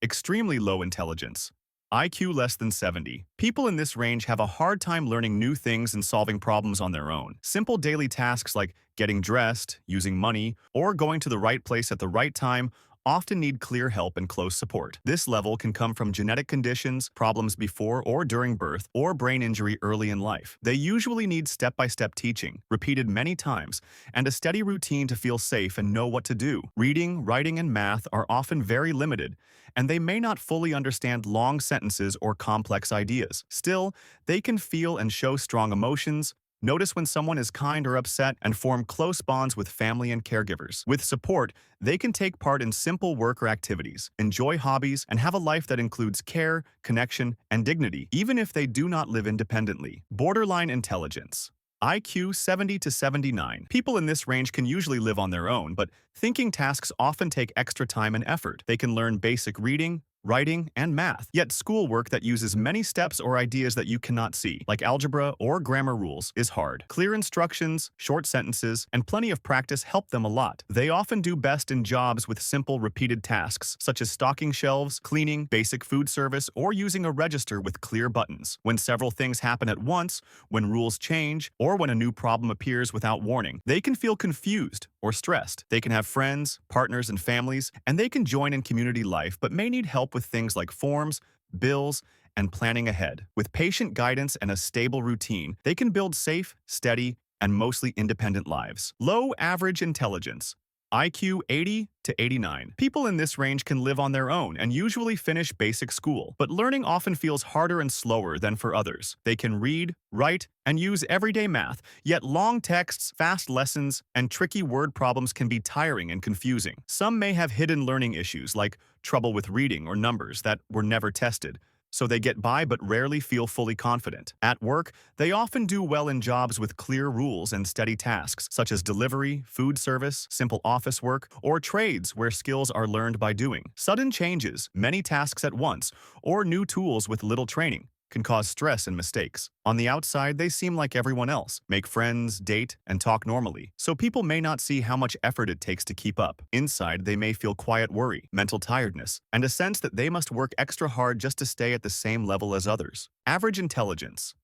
Extremely low intelligence. IQ less than 70. People in this range have a hard time learning new things and solving problems on their own. Simple daily tasks like getting dressed, using money, or going to the right place at the right time often need clear help and close support. This level can come from genetic conditions, problems before or during birth, or brain injury early in life. They usually need step-by-step teaching, repeated many times, and a steady routine to feel safe and know what to do. Reading, writing, and math are often very limited, and they may not fully understand long sentences or complex ideas. Still, they can feel and show strong emotions, notice when someone is kind or upset, and form close bonds with family and caregivers. With support, they can take part in simple work or activities, enjoy hobbies, and have a life that includes care, connection, and dignity, even if they do not live independently. Borderline intelligence. IQ 70 to 79. People in this range can usually live on their own, but thinking tasks often take extra time and effort. They can learn basic reading, writing, and math, yet schoolwork that uses many steps or ideas that you cannot see, like algebra or grammar rules, is hard. Clear instructions, short sentences, and plenty of practice help them a lot. They often do best in jobs with simple, repeated tasks, such as stocking shelves, cleaning, basic food service, or using a register with clear buttons. When several things happen at once, when rules change, or when a new problem appears without warning, they can feel confused or stressed. They can have friends, partners, and families, and they can join in community life but may need help with things like forms, bills, and planning ahead. With patient guidance and a stable routine, they can build safe, steady, and mostly independent lives. Low average intelligence. IQ 80 to 89. People in this range can live on their own and usually finish basic school, but learning often feels harder and slower than for others. They can read, write, and use everyday math, yet long texts, fast lessons, and tricky word problems can be tiring and confusing. Some may have hidden learning issues like trouble with reading or numbers that were never tested, so they get by but rarely feel fully confident. At work, they often do well in jobs with clear rules and steady tasks, such as delivery, food service, simple office work, or trades where skills are learned by doing. Sudden changes, many tasks at once, or new tools with little training can cause stress and mistakes. On the outside, they seem like everyone else, make friends, date, and talk normally, so people may not see how much effort it takes to keep up. Inside, they may feel quiet worry, mental tiredness, and a sense that they must work extra hard just to stay at the same level as others. Average intelligence.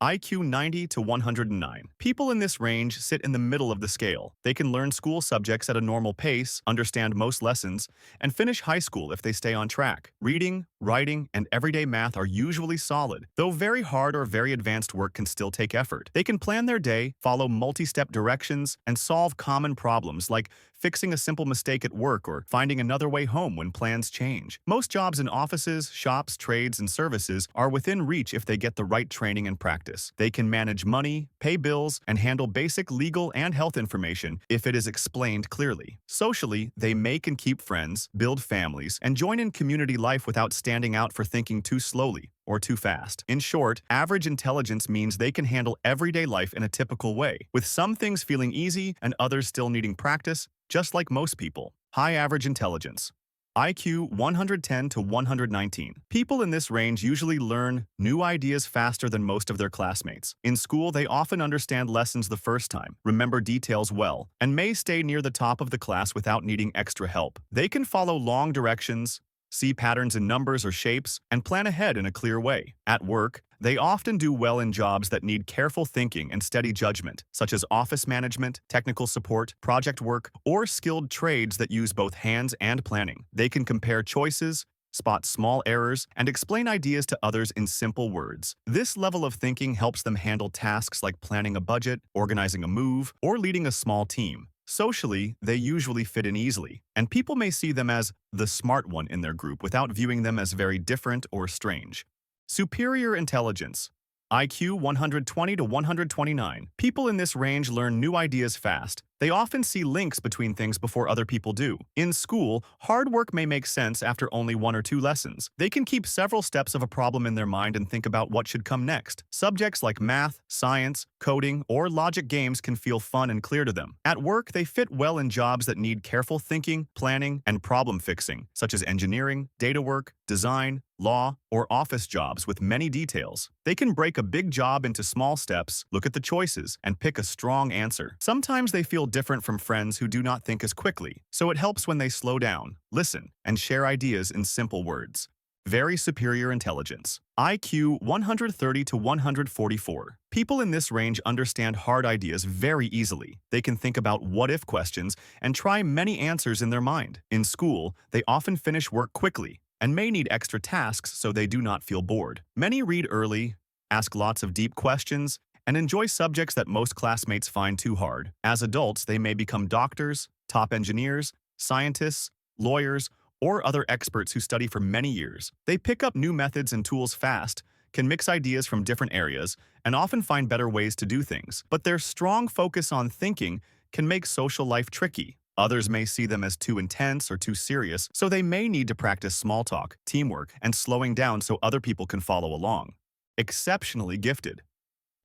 IQ 90 to 109. People in this range sit in the middle of the scale. They can learn school subjects at a normal pace, understand most lessons, and finish high school if they stay on track. Reading, writing, and everyday math are usually solid, though very hard or very advanced work can still take effort. They can plan their day, follow multi-step directions, and solve common problems like fixing a simple mistake at work or finding another way home when plans change. Most jobs in offices, shops, trades, and services are within reach if they get the right training and practice. They can manage money, pay bills, and handle basic legal and health information if it is explained clearly. Socially, they make and keep friends, build families, and join in community life without standing out for thinking too slowly or too fast. In short, average intelligence means they can handle everyday life in a typical way, with some things feeling easy and others still needing practice, just like most people. High average intelligence. IQ 110 to 119. People in this range usually learn new ideas faster than most of their classmates. In school, they often understand lessons the first time, remember details well, and may stay near the top of the class without needing extra help. They can follow long directions, see patterns in numbers or shapes, and plan ahead in a clear way. At work, they often do well in jobs that need careful thinking and steady judgment, such as office management, technical support, project work, or skilled trades that use both hands and planning. They can compare choices, spot small errors, and explain ideas to others in simple words. This level of thinking helps them handle tasks like planning a budget, organizing a move, or leading a small team. Socially, they usually fit in easily, and people may see them as the smart one in their group without viewing them as very different or strange. Superior intelligence. IQ 120 to 129. People in this range learn new ideas fast. They often see links between things before other people do. In school, hard work may make sense after only 1 or 2 lessons. They can keep several steps of a problem in their mind and think about what should come next. Subjects like math, science, coding, or logic games can feel fun and clear to them. At work, they fit well in jobs that need careful thinking, planning, and problem fixing, such as engineering, data work, design, law, or office jobs with many details. They can break a big job into small steps, look at the choices, and pick a strong answer. Sometimes they feel different from friends who do not think as quickly, so it helps when they slow down, listen, and share ideas in simple words. Very superior intelligence. IQ 130 to 144. People in this range understand hard ideas very easily. They can think about what-if questions and try many answers in their mind. In school, they often finish work quickly and may need extra tasks so they do not feel bored. Many read early, ask lots of deep questions, and enjoy subjects that most classmates find too hard. As adults, they may become doctors, top engineers, scientists, lawyers, or other experts who study for many years. They pick up new methods and tools fast, can mix ideas from different areas, and often find better ways to do things. But their strong focus on thinking can make social life tricky. Others may see them as too intense or too serious, so they may need to practice small talk, teamwork, and slowing down so other people can follow along. Exceptionally gifted.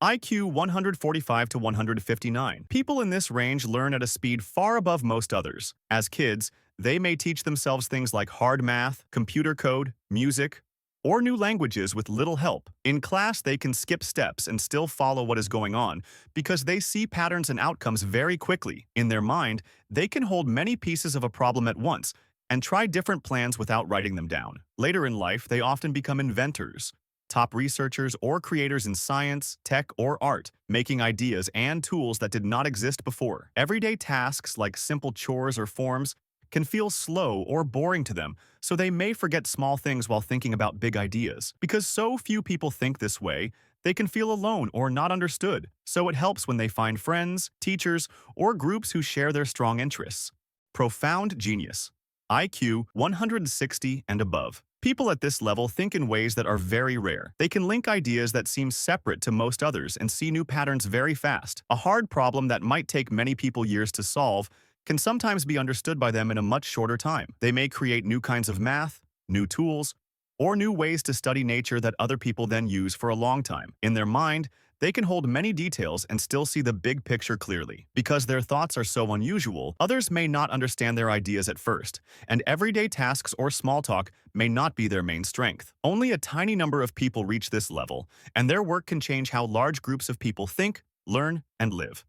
IQ 145 to 159. People in this range learn at a speed far above most others. As kids, they may teach themselves things like hard math, computer code, music, or new languages with little help. In class, they can skip steps and still follow what is going on because they see patterns and outcomes very quickly. In their mind, they can hold many pieces of a problem at once and try different plans without writing them down. Later in life, they often become inventors, top researchers or creators in science, tech, or art, making ideas and tools that did not exist before. Everyday tasks like simple chores or forms can feel slow or boring to them, so they may forget small things while thinking about big ideas. Because so few people think this way, they can feel alone or not understood, so it helps when they find friends, teachers, or groups who share their strong interests. Profound genius. IQ 160 and above. People at this level think in ways that are very rare. They can link ideas that seem separate to most others and see new patterns very fast. A hard problem that might take many people years to solve can sometimes be understood by them in a much shorter time. They may create new kinds of math, new tools, or new ways to study nature that other people then use for a long time. In their mind, they can hold many details and still see the big picture clearly. Because their thoughts are so unusual, others may not understand their ideas at first, and everyday tasks or small talk may not be their main strength. Only a tiny number of people reach this level, and their work can change how large groups of people think, learn, and live.